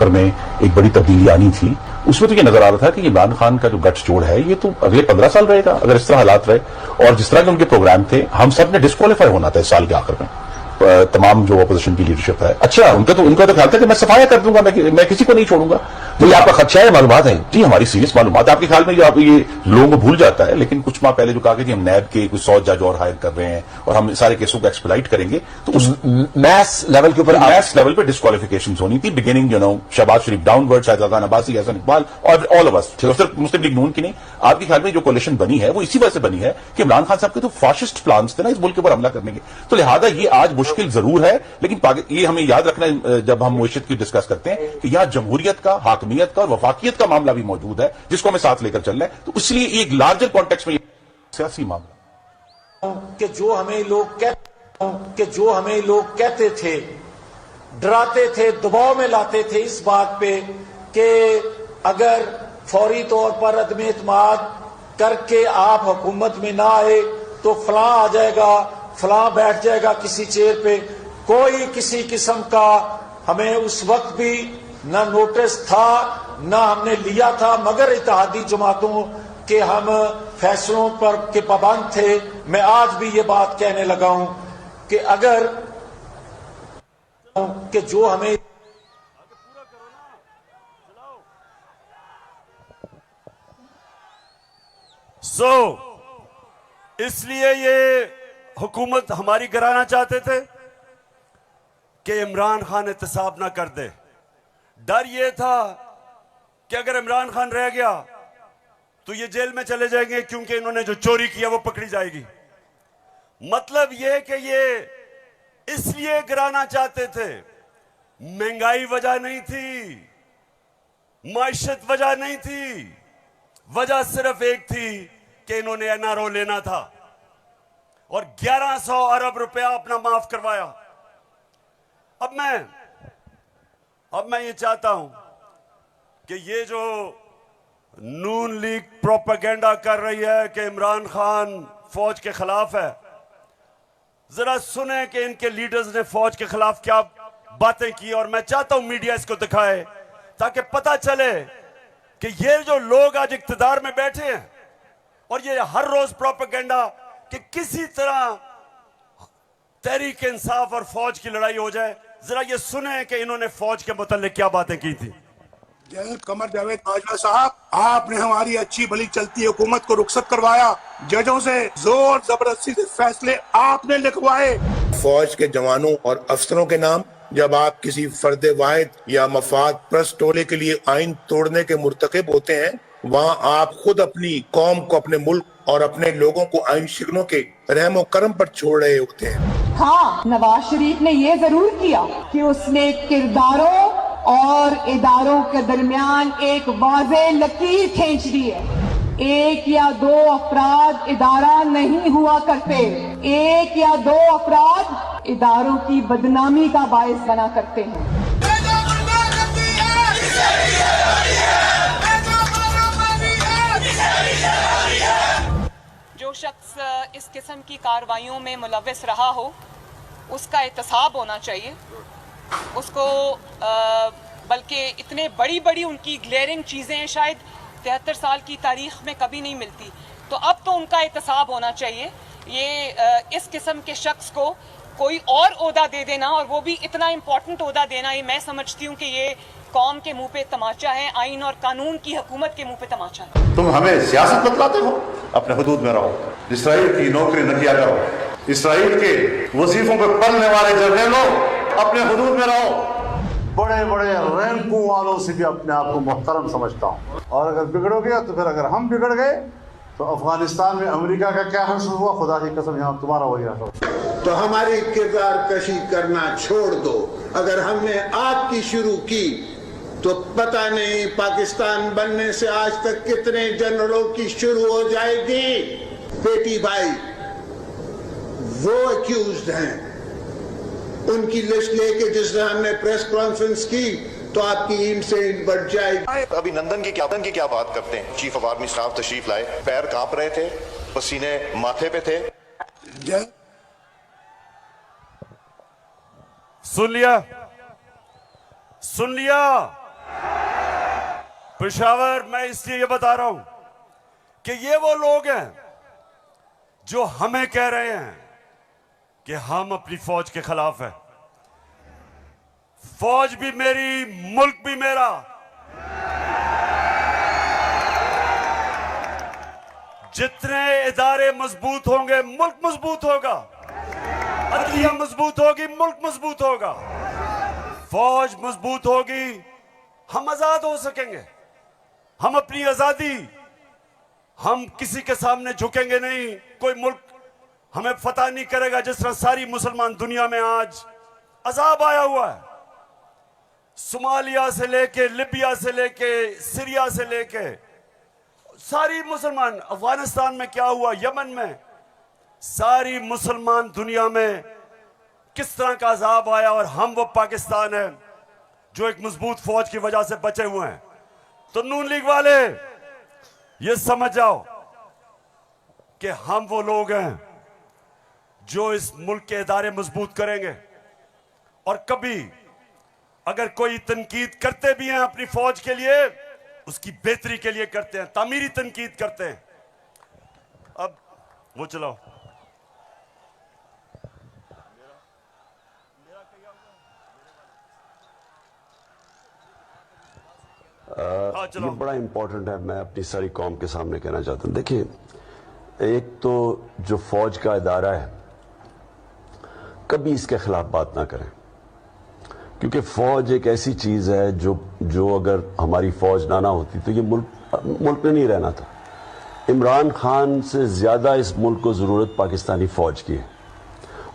आखिर में एक बड़ी तब्दीली आनी थी, उसमें तो ये नजर आ रहा था कि इमरान खान का जो गठजोड़ है ये तो अगले 15 साल रहेगा अगर इस तरह हालात रहे। और जिस तरह के उनके प्रोग्राम थे, हम सब ने डिस्क्वालीफाई होना था इस साल के आखिर में, तमाम जो अपोजिशन की लीडरशिप है। अच्छा, उनका तो ख्याल था कि मैं सफाया कर दूंगा, मैं किसी को नहीं छोड़ूंगा। तो ये आपका खदशा है, मालूमात है? जी, हमारी सीरियस मालूमात है। आपके ख्याल में आप ये लोगों को भूल जाता है, लेकिन कुछ माह पहले जो कहा कि हम नैब के कुछ 100 जज और हायर कर रहे हैं और हम सारे केसों को एक्सप्लाइट करेंगे, तो उस मैथ्स लेवल के ऊपर मैथ्स लेवल पे डिस्क्वालिफिकेशन होनी थी। बिगिनिंग शहबाज शरीफ डाउनवर्ड, शाहजहान अब्बासी, हसन इकबाल और ऑल ऑफ अस, सिर्फ मुस्लिम लीग नून की नहीं। आपके ख्याल में जो कोalition बनी है वो इसी वजह से बनी है कि इमरान खान साहब के तो फाशिस्ट प्लान्स थे ना इस मुल्क के ऊपर हमला करने के। तो लिहाजा ये आज मुश्किल जरूर है, लेकिन ये हमें याद रखना है जब हम मुआशियत की डिस्कस करते हैं कि यहां जमहूरियत का, हाकमियत का और वफाकियत का मामला भी मौजूद है, जिसको हमें साथ लेकर चलना है। तो इसलिए एक लार्जर कॉन्टेक्स्ट में सियासी मामला कि जो हमें लोग कहते थे, डराते थे, दबाव में लाते थे इस बात पे कि अगर फौरी तौर पर अदम एतमाद करके आप हुकूमत में ना आए तो फलां आ जाएगा, फलां बैठ जाएगा किसी चेयर पे। कोई किसी किस्म का हमें उस वक्त भी न नोटिस था न हमने लिया था, मगर इत्तेहादी जमातों के हम फैसलों पर के पाबंद थे। मैं आज भी ये बात कहने लगा हूं कि अगर कि जो हमें इसलिए ये हुकूमत हमारी गिराना चाहते थे कि इमरान खान एहतसाब ना कर दे। डर ये था कि अगर इमरान खान रह गया तो ये जेल में चले जाएंगे, क्योंकि इन्होंने जो चोरी किया वो पकड़ी जाएगी। मतलब ये कि ये इसलिए गिराना चाहते थे, महंगाई वजह नहीं थी, माइशत वजह नहीं थी, वजह सिर्फ एक थी कि इन्होंने एनआरओ लेना था और 1100 अरब रुपया अपना माफ करवाया। अब मैं ये चाहता हूं कि ये जो नून लीग प्रोपेगेंडा कर रही है कि इमरान खान फौज के खिलाफ है, जरा सुने कि इनके लीडर्स ने फौज के खिलाफ क्या बातें की। और मैं चाहता हूं मीडिया इसको दिखाए ताकि पता चले कि ये जो लोग आज इक्तिदार में बैठे हैं और ये हर रोज प्रोपेगेंडा कि किसी तरह तहरीक इंसाफ और फौज की लड़ाई हो जाए, जरा ये सुने कि इन्होंने फौज के मुताल्लिक क्या बातें की थी। जनरल कमर जावेद बाजवा साहब, आपने हमारी अच्छी भली चलती हुकूमत को रुखसत करवाया, जजों से जोर जबरदस्ती से फैसले आपने लिखवाए। फौज के जवानों और अफसरों के नाम जब आप किसी फर्द वाहिद या मफाद परस्त टोले के लिए आइन तोड़ने के मुर्तकिब होते हैं, वहाँ आप खुद अपनी कौम को, अपने मुल्क और अपने लोगों को आइन शिकनों के रहमो करम पर छोड़ रहे होते हैं। हाँ, नवाज शरीफ ने ये जरूर किया कि उसने किरदारों और इदारों के दरमियान एक वाज़ेह लकीर खींच दी है। एक या दो अफराद इदारा नहीं हुआ करते, एक या दो अफराद इदारों की बदनामी का बायस बना करते हैं। जो शख्स इस किस्म की कार्रवाइयों में मुलव्वस रहा हो उसका एहतसाब होना चाहिए। उसको बल्कि इतने बड़ी उनकी ग्लेयरिंग चीज़ें शायद 73 साल की तारीख में कभी नहीं मिलती, तो अब तो उनका एहतसाब होना चाहिए। ये इस किस्म के शख्स को कोई और ओहदा दे देना, और वो भी इतना इम्पोर्टेंट ओहदा देना, ये मैं समझती हूँ कि ये कौम के मुंह पे तमाचा है, आइन और कानून की हुकूमत के मुंह पे तमाचा है। तुम हमें सियासत बतलाते हो, अपने हुदूद में रहो, इसराइल की नौकरी न किया करो, इसराइल के वजीफों पर पलने वाले जर्नलों अपने हुदूद में रहो। बड़े बड़े रैंकों वालों से भी अपने आप को मुहतरम समझता हूँ, और अगर बिगड़ोगे तो फिर अगर हम बिगड़ गए तो अफगानिस्तान में अमेरिका का क्या हासिल हुआ, खुदा की कसम यहाँ तुम्हारा वही हासिल। तो हमारी किरदार कशी करना छोड़ दो। अगर हमने आपकी शुरू की तो पता नहीं पाकिस्तान बनने से आज तक कितने जनरलों की शुरू हो जाएगी। बेटी भाई वो अक्यूज्ड हैं, उनकी लिस्ट लेके जिस तरह हमने प्रेस कॉन्फ्रेंस की तो आपकी ईंट से ईंट बढ़ जाएगी। अभिनंदन की क्या बात करते हैं। चीफ ऑफ आर्मी स्टाफ तशरीफ लाए, पैर कांप रहे थे, पसीने माथे पे थे। सुन लिया पेशावर मैं इसलिए ये बता रहा हूं कि ये वो लोग हैं जो हमें कह रहे हैं कि हम अपनी फौज के खिलाफ हैं। फौज भी मेरी, मुल्क भी मेरा। जितने इदारे मजबूत होंगे मुल्क मजबूत होगा, अदलिया मजबूत होगी मुल्क मजबूत होगा, फौज मजबूत होगी हम आजाद हो सकेंगे। हम अपनी आजादी, हम किसी के सामने झुकेंगे नहीं। कोई मुल्क हमें फतह नहीं करेगा। जिस तरह सारी मुसलमान दुनिया में आज अजाब आया हुआ है, सोमालिया से लेके, लिबिया से लेके, सीरिया से लेके, सारी मुसलमान, अफगानिस्तान में क्या हुआ, यमन में, सारी मुसलमान दुनिया में किस तरह का अजाब आया, और हम वो पाकिस्तान है जो एक मजबूत फौज की वजह से बचे हुए हैं। तो नून लीग वाले ये समझ जाओ कि हम वो लोग हैं जो इस मुल्क के इदारे मजबूत करेंगे। और कभी अगर कोई तनकीद करते भी हैं अपनी फौज के लिए, उसकी बेहतरी के लिए करते हैं, तामीरी तनकीद करते हैं। अब वो चलाओ। ये बड़ा इंपॉर्टेंट है, मैं अपनी सारी कौम के सामने कहना चाहता हूं। देखिए, एक तो जो फौज का इदारा है, कभी इसके खिलाफ बात ना करें, क्योंकि फौज एक ऐसी चीज है जो अगर हमारी फौज ना होती तो ये मुल्क में नहीं रहना था। इमरान खान से ज्यादा इस मुल्क को जरूरत पाकिस्तानी फौज की है,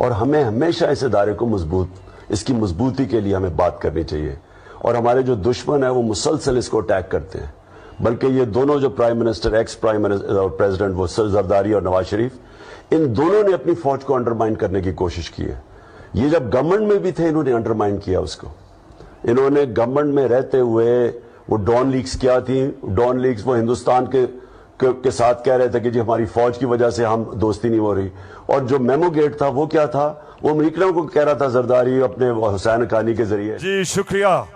और हमें हमेशा इस इदारे को इसकी मजबूती के लिए हमें बात करनी चाहिए। और हमारे जो दुश्मन है वो मुसलसल इसको अटैक करते हैं, बल्कि ये दोनों जो prime minister, ex prime minister और प्रेसिडेंट, वो जरदारी और नवाज शरीफ, इन दोनों ने अपनी फौज को अंडरमाइन करने की कोशिश की है। ये जब गवर्नमेंट में भी थे इन्होंने अंडरमाइन किया उसको। इन्होंने गवर्नमेंट में रहते हुए वो डॉन लीग्स क्या थी, डॉन लीग्स वो हिंदुस्तान के साथ कह रहे थे कि जी हमारी फौज की वजह से हम दोस्ती नहीं हो रही। और जो मेमो गेट था वो क्या था, वो अमेरिकनों को कह रहा था जरदारी अपने हुसैन हक्कानी के जरिए। जी शुक्रिया।